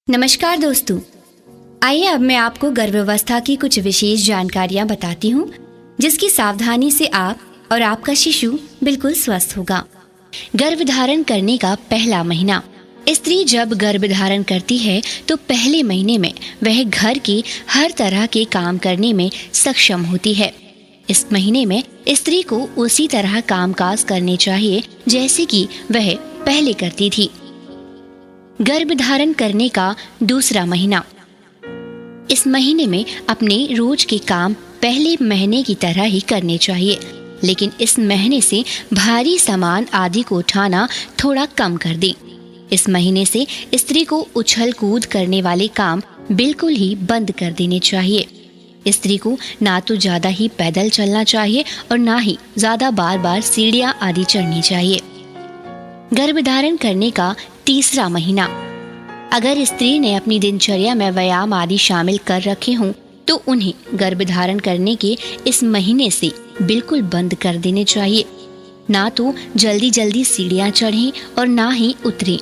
नमस्कार दोस्तों, आइए अब मैं आपको गर्भावस्था की कुछ विशेष जानकारियां बताती हूं, जिसकी सावधानी से आप और आपका शिशु बिल्कुल स्वस्थ होगा। गर्भधारण करने का पहला महीना। स्त्री जब गर्भधारण करती है तो पहले महीने में वह घर के हर तरह के काम करने में सक्षम होती है। इस महीने में स्त्री को उसी तरह कामकाज करने चाहिए जैसे कि वह पहले करती थी। गर्भधारण करने का दूसरा महीना। इस महीने में अपने रोज के काम पहले महीने की तरह ही करने चाहिए, लेकिन इस महीने से भारी सामान आदि को उठाना थोड़ा कम कर दें। इस महीने से स्त्री को उछल कूद करने वाले काम बिल्कुल ही बंद कर देने चाहिए। स्त्री को ना तो ज्यादा ही पैदल चलना चाहिए और ना ही ज्यादा बार बार सीढ़ियां आदि चढ़नी चाहिए। गर्भधारण करने का तीसरा महीना। अगर स्त्री ने अपनी दिनचर्या में व्यायाम आदि शामिल कर रखे हों तो उन्हें गर्भधारण करने के इस महीने से बिल्कुल बंद कर देने चाहिए। ना तो जल्दी जल्दी सीढ़ियां चढ़ें और ना ही उतरें।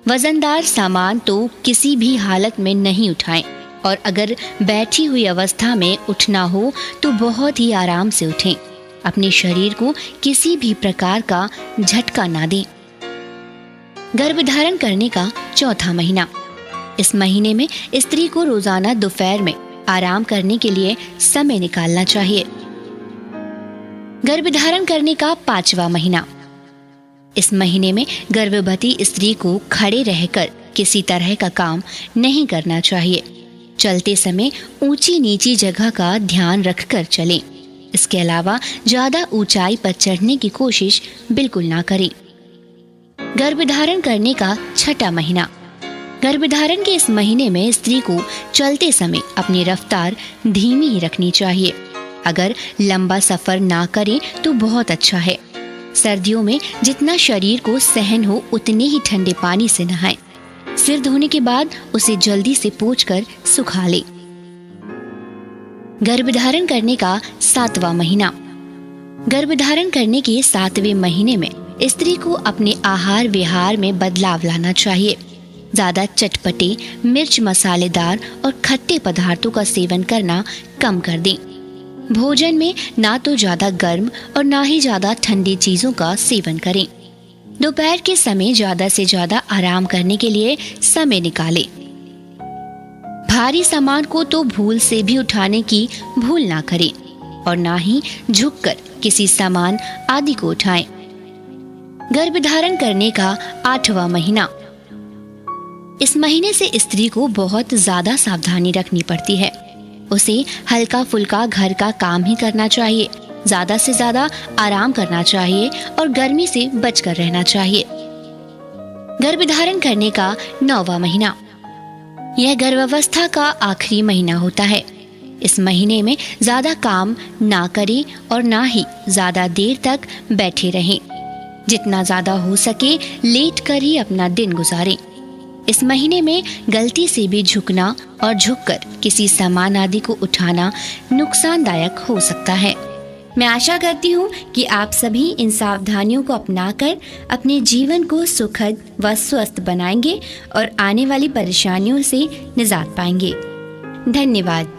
वजनदार सामान तो किसी भी हालत में नहीं उठाएं और अगर बैठी हुई अवस्था में उठना हो तो बहुत ही आराम से उठें। अपने शरीर को किसी भी प्रकार का झटका ना दें। गर्भधारण करने का चौथा महीना। इस महीने में स्त्री को रोजाना दोपहर में आराम करने के लिए समय निकालना चाहिए। गर्भधारण करने का पांचवा महीना। इस महीने में गर्भवती स्त्री को खड़े रहकर किसी तरह का काम नहीं करना चाहिए। चलते समय ऊंची नीची जगह का ध्यान रखकर चलें। इसके अलावा ज्यादा ऊंचाई पर चढ़ने की कोशिश बिल्कुल ना करें। गर्भधारण करने का छठा महीना। गर्भधारण के इस महीने में स्त्री को चलते समय अपनी रफ्तार धीमी ही रखनी चाहिए। अगर लंबा सफर ना करें तो बहुत अच्छा है। सर्दियों में जितना शरीर को सहन हो उतने ही ठंडे पानी से नहाएं। सिर धोने के बाद उसे जल्दी से पोंछकर सुखा लें। गर्भधारण करने का सातवां महीना। गर्भधारण करने के 7वें महीने में स्त्री को अपने आहार विहार में बदलाव लाना चाहिए। ज्यादा चटपटे, मिर्च मसालेदार और खट्टे पदार्थों का सेवन करना कम कर दें। भोजन में ना तो ज्यादा गर्म और ना ही ज्यादा ठंडी चीजों का सेवन करें। दोपहर के समय ज्यादा से ज्यादा आराम करने के लिए समय निकालें। भारी सामान को तो भूल से भी उठाने की भूल ना करें और ना ही झुककर किसी सामान आदि को उठाएं। गर्भधारण करने का 8वां महीना। इस महीने से स्त्री को बहुत ज्यादा सावधानी रखनी पड़ती है। उसे हल्का फुल्का घर का काम ही करना चाहिए, ज्यादा से ज्यादा आराम करना चाहिए और गर्मी से बचकर रहना चाहिए। गर्भधारण करने का 9वां महीना। यह गर्भावस्था का आखिरी महीना होता है। इस महीने में ज्यादा काम ना करें और ना ही ज्यादा देर तक बैठे रहें। जितना ज्यादा हो सके लेट कर ही अपना दिन गुजारें। इस महीने में गलती से भी झुकना और झुककर किसी सामान आदि को उठाना नुकसानदायक हो सकता है। मैं आशा करती हूँ कि आप सभी इन सावधानियों को अपनाकर अपने जीवन को सुखद व स्वस्थ बनाएंगे और आने वाली परेशानियों से निजात पाएंगे। धन्यवाद।